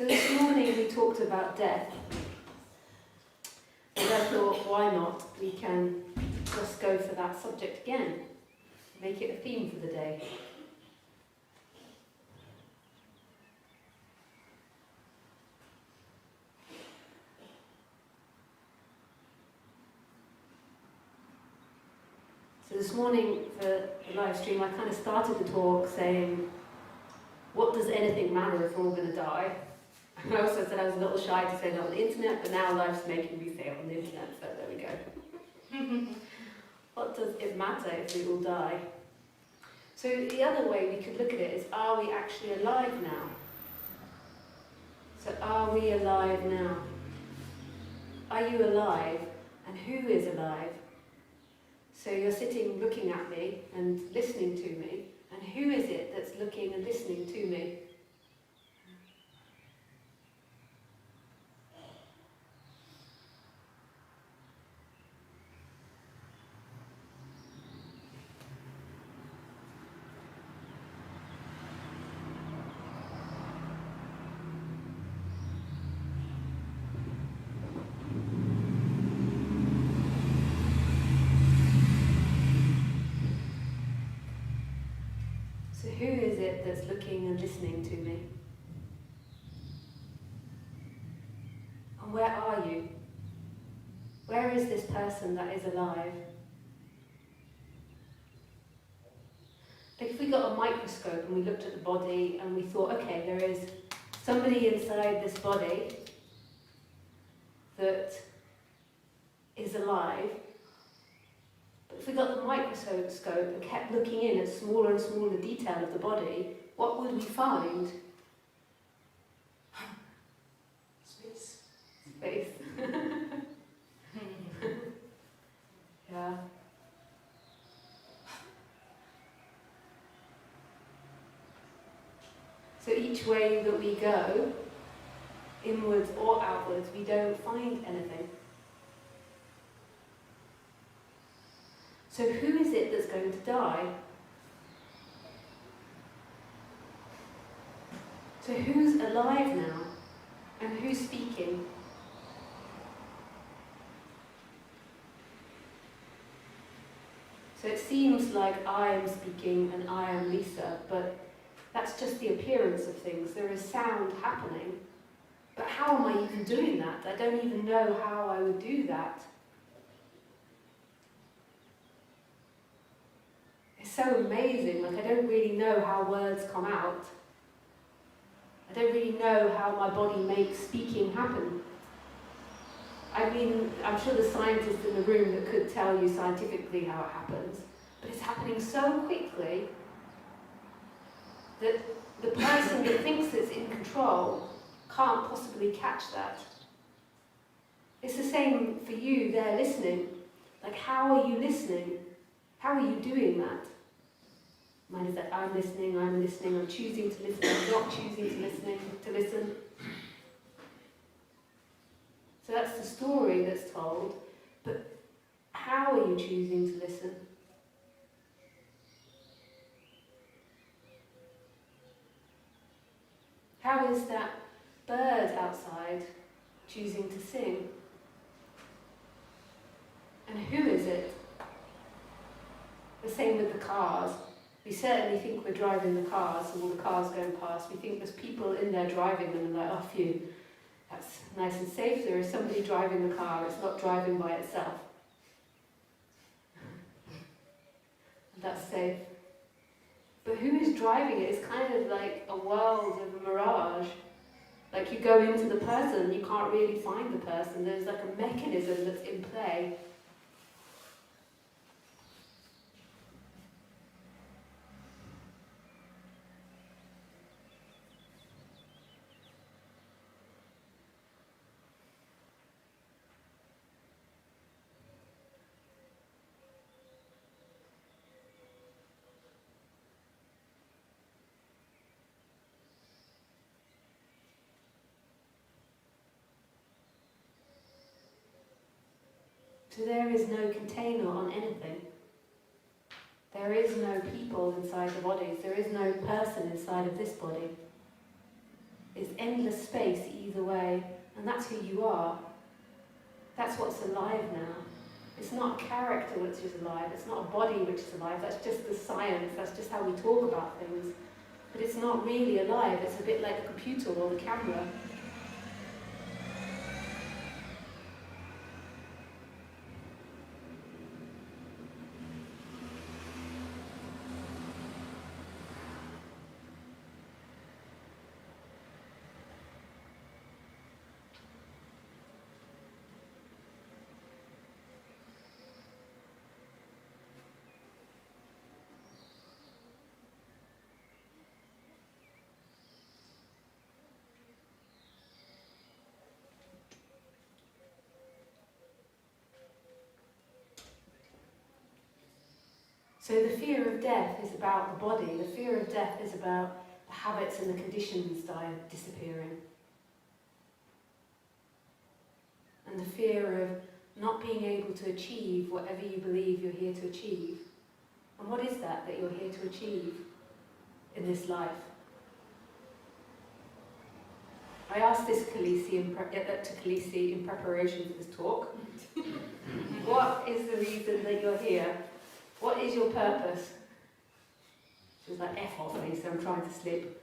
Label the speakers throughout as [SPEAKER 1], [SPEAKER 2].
[SPEAKER 1] So this morning we talked about death, and I thought, why not? We can just go for that subject again, make it a theme for the day. So this morning for the live stream, I kind of started the talk saying, what does anything matter if we're all going to die? And I also said I was a little shy to say that on the internet, but now life's making me say it on the internet, so there we go. What does it matter if we all die? So the other way we could look at it is, are we actually alive now? So are we alive now? Are you alive? And who is alive? So you're sitting looking at me and listening to me, and who is it that's looking and listening to me? So who is it that's looking and listening to me? And where are you? Where is this person that is alive? Like if we got a microscope and we looked at the body and we thought, okay, there is somebody inside this body that is alive. But if we got the microscope and kept looking in at smaller and smaller detail of the body, what would we find?
[SPEAKER 2] Space.
[SPEAKER 1] Space. Yeah. So each way that we go, inwards or outwards, we don't find anything. So who is it that's going to die? So who's alive now? And who's speaking? So it seems like I am speaking and I am Lisa, but that's just the appearance of things. There is sound happening. But how am I even doing that? I don't even know how I would do that. It's so amazing, like I don't really know how words come out. I don't really know how my body makes speaking happen. I mean, I'm sure there's scientists in the room that could tell you scientifically how it happens, but it's happening so quickly that the person that thinks it's in control can't possibly catch that. It's the same for you there listening. Like, how are you listening? How are you doing that? Mine is that I'm listening, I'm choosing to listen, I'm not choosing to listen. So that's the story that's told, but how are you choosing to listen? How is that bird outside choosing to sing? And who is it? The same with the cars. We certainly think we're driving the cars, and all the cars going past. We think there's people in there driving them, and like, oh phew, that's nice and safe. There is somebody driving the car, it's not driving by itself. And that's safe. But who is driving it? It's kind of like a world of a mirage. Like you go into the person, you can't really find the person. There's like a mechanism that's in play. So there is no container on anything. There is no people inside the bodies. There is no person inside of this body. It's endless space either way, and that's who you are. That's what's alive now. It's not a character which is alive, it's not a body which is alive, that's just the science, that's just how we talk about things. But it's not really alive, it's a bit like the computer or the camera. So the fear of death is about the body, the fear of death is about the habits and the conditions disappearing. And the fear of not being able to achieve whatever you believe you're here to achieve. And what is that you're here to achieve in this life? I asked this to Khaleesi in preparation for this talk. What is the reason that you're here? What is your purpose? She was like, F off me, so I'm trying to sleep.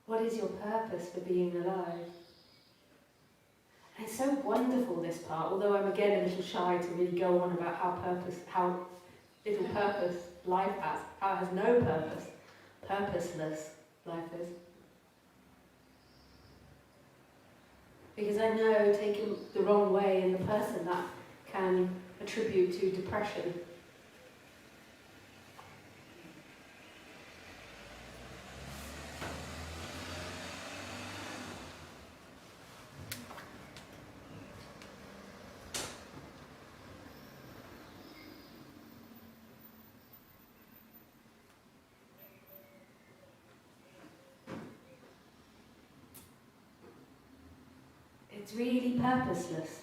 [SPEAKER 1] What is your purpose for being alive? And it's so wonderful, this part, although I'm again a little shy to really go on about how little purpose life has, how it has no purpose, purposeless life is. Because I know, taken the wrong way in the person, that can attribute to depression. It's really purposeless.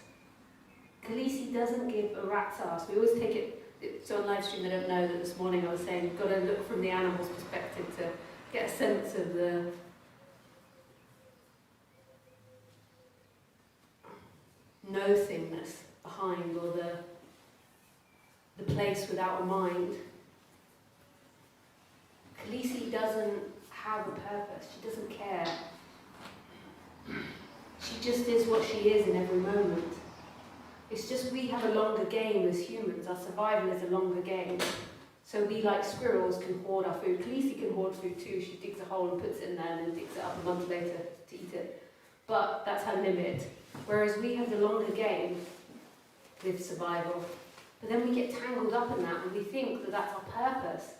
[SPEAKER 1] Khaleesi doesn't give a rat's ass. We always take it's on live stream, I don't know that this morning I was saying you've got to look from the animal's perspective to get a sense of the nothingness behind, or the place without a mind. Khaleesi doesn't have a purpose, she doesn't care. She just is what she is in every moment. It's just we have a longer game as humans. Our survival is a longer game. So we, like squirrels, can hoard our food. Khaleesi can hoard food too. She digs a hole and puts it in there and then digs it up a month later to eat it. But that's her limit. Whereas we have the longer game with survival. But then we get tangled up in that and we think that that's our purpose.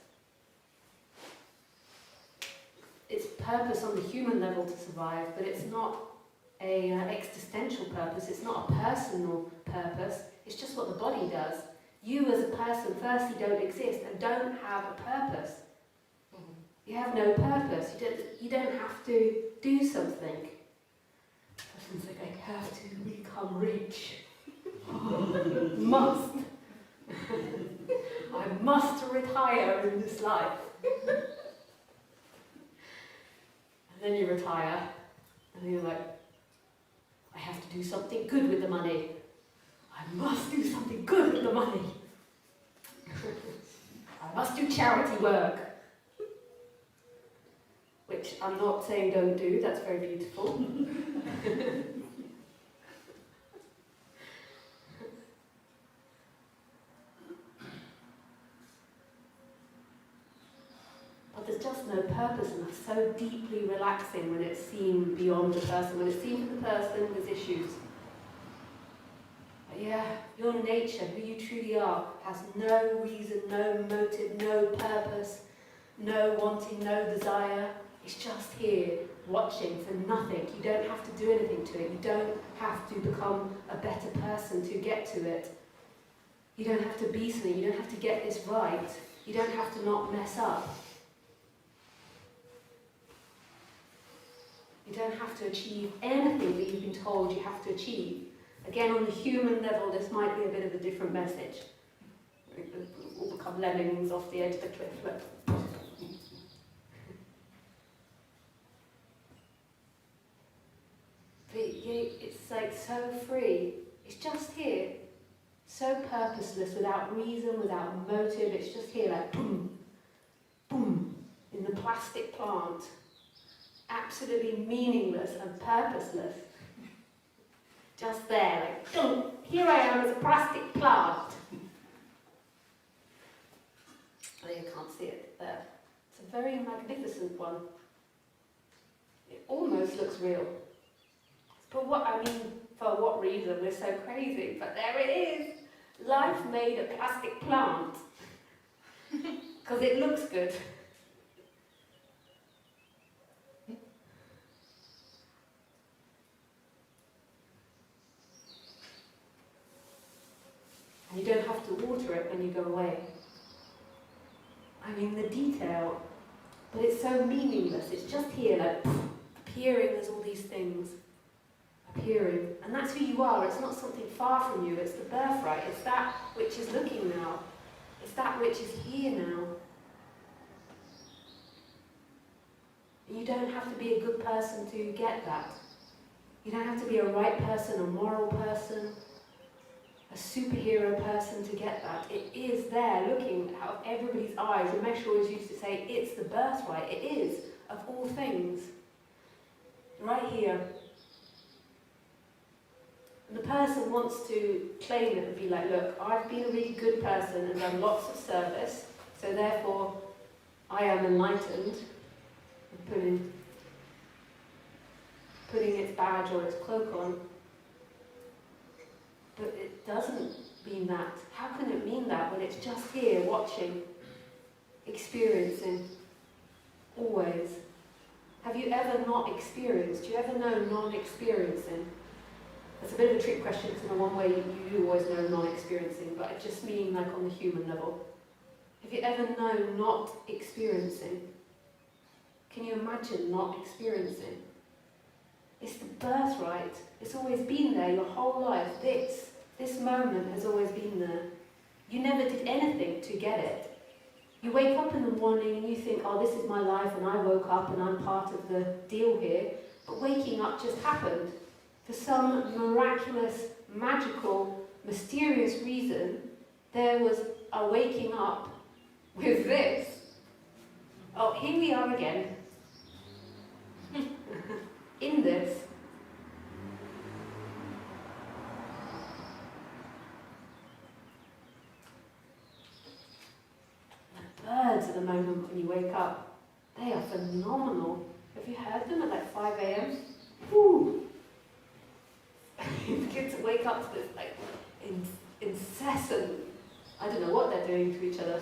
[SPEAKER 1] It's purpose on the human level to survive, but it's not an existential purpose, it's not a personal purpose, it's just what the body does. You as a person firstly don't exist and don't have a purpose. You have no purpose, you don't have to do something. Person's like, I have to become rich. Must. I must retire in this life. And then you retire, and you're like, I have to do something good with the money. I must do something good with the money. I must do charity work. Which I'm not saying don't do, that's very beautiful. But there's just no purpose, and that's so deeply relaxing when it's seen beyond the person, when it's seen from the person with issues. But yeah, your nature, who you truly are, has no reason, no motive, no purpose, no wanting, no desire. It's just here, watching for nothing. You don't have to do anything to it. You don't have to become a better person to get to it. You don't have to be something. You don't have to get this right. You don't have to not mess up. You don't have to achieve anything that you've been told you have to achieve. Again, on the human level, this might be a bit of a different message. We'll become lemmings off the edge of the cliff. Look. It's like so free. It's just here. So purposeless, without reason, without motive. It's just here like boom, boom, in the plastic plant. Absolutely meaningless and purposeless. Just there, like, boom, here I am as a plastic plant. Oh, you can't see it there. It's a very magnificent one. It almost looks real. But for what reason? We're so crazy, but there it is. Life made a plastic plant. Because it looks good. And you don't have to water it when you go away. I mean, the detail, but it's so meaningless. It's just here, like, appearing as all these things. Appearing. And that's who you are. It's not something far from you. It's the birthright. It's that which is looking now. It's that which is here now. And you don't have to be a good person to get that. You don't have to be a right person, a moral person, a superhero person to get that. It is there, looking out of everybody's eyes. Ramesh always used to say, it's the birthright. It is, of all things. Right here. And the person wants to claim it and be like, look, I've been a really good person and done lots of service, so therefore I am enlightened. And putting its badge or its cloak on. But it doesn't mean that. How can it mean that when it's just here, watching, experiencing, always? Have you ever not experienced? Do you ever know non-experiencing? That's a bit of a trick question, because in one way you always know non-experiencing, but I just mean like on the human level. Have you ever known not experiencing? Can you imagine not experiencing? It's the birthright. It's always been there your whole life. This moment has always been there. You never did anything to get it. You wake up in the morning and you think, oh, this is my life and I woke up and I'm part of the deal here. But waking up just happened. For some miraculous, magical, mysterious reason, there was a waking up with this. Oh, here we are again. In this. The birds at the moment when you wake up, they are phenomenal. Have you heard them at like 5 a.m? Woo! You begin to wake up to this like incessant, I don't know what they're doing to each other.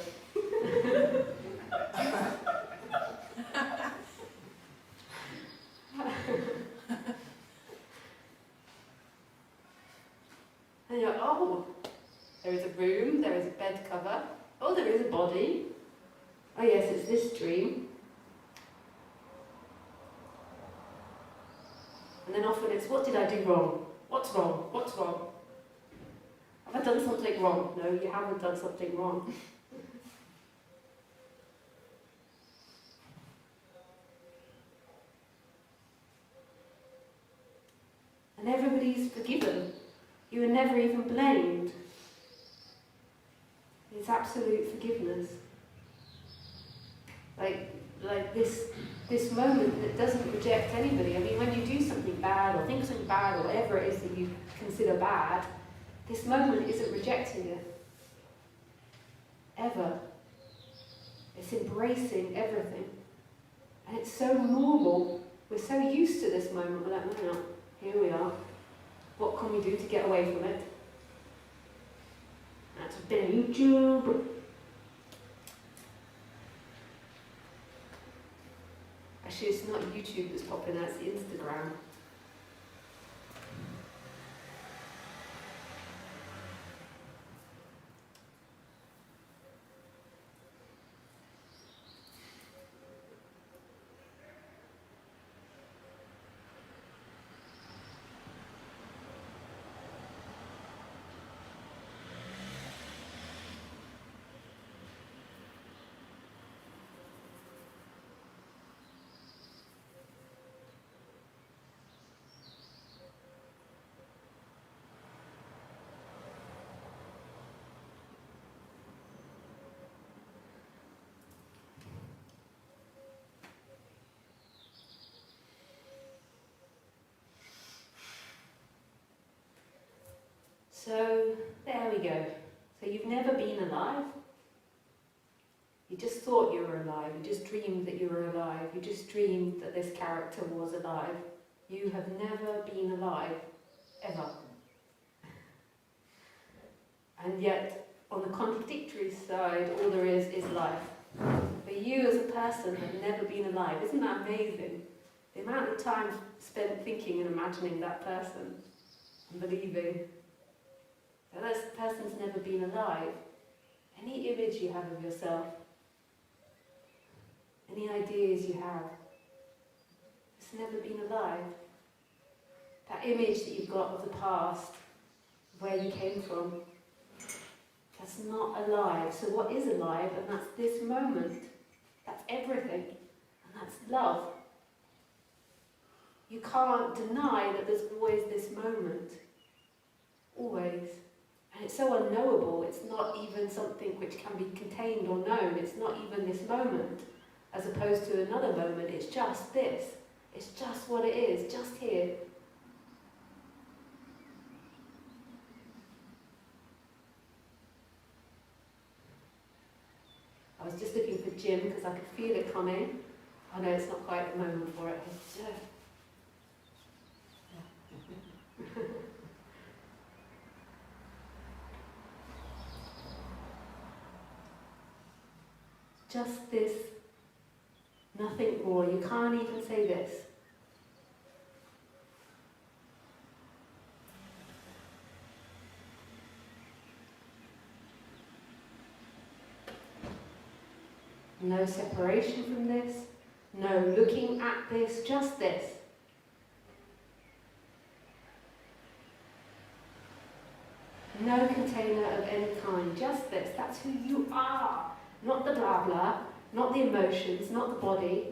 [SPEAKER 1] And you're, oh, there is a room, there is a bed cover, oh, there is a body. Oh yes, it's this dream. And then often it's, what did I do wrong? What's wrong? What's wrong? Have I done something wrong? No, you haven't done something wrong. And everybody's forgiven. You were never even blamed. It's absolute forgiveness. Like this moment that doesn't reject anybody. I mean, when you do something bad or think something bad or whatever it is that you consider bad, this moment isn't rejecting it. Ever. It's embracing everything. And it's so normal. We're so used to this moment. We're like, no, here we are. What can we do to get away from it? That's a bit of YouTube. Actually, it's not YouTube that's popping out, it's Instagram. There we go. So you've never been alive. You just thought you were alive. You just dreamed that you were alive. You just dreamed that this character was alive. You have never been alive, ever. And yet, on the contradictory side, all there is life. But you as a person have never been alive. Isn't that amazing? The amount of time spent thinking and imagining that person and believing that this person's never been alive. Any image you have of yourself, any ideas you have, it's never been alive. That image that you've got of the past, where you came from, that's not alive. So what is alive? And that's this moment. That's everything. And that's love. You can't deny that there's always this moment. Always. And it's so unknowable. It's not even something which can be contained or known. It's not even this moment, as opposed to another moment. It's just this. It's just what it is, just here. I was just looking for Jim because I could feel it coming. I know it's not quite the moment for it. Just this, nothing more. You can't even say this. No separation from this, no looking at this, just this. No container of any kind, just this. That's who you are. Not the blah blah, not the emotions, not the body.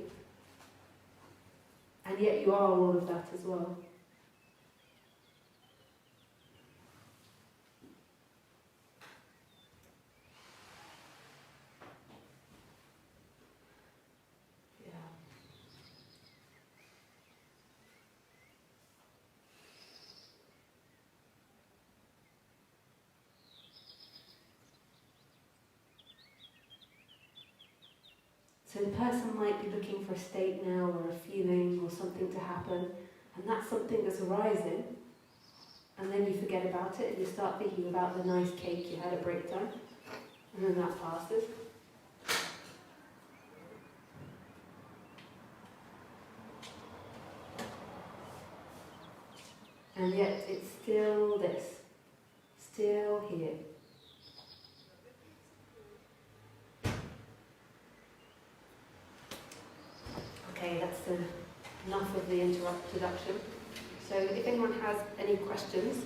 [SPEAKER 1] And yet you are all of that as well. So the person might be looking for a state now, or a feeling, or something to happen, and that's something that's arising, and then you forget about it, and you start thinking about the nice cake you had at break time, and then that passes. And yet it's still this, still here. Okay, that's enough of the introduction. So if anyone has any questions,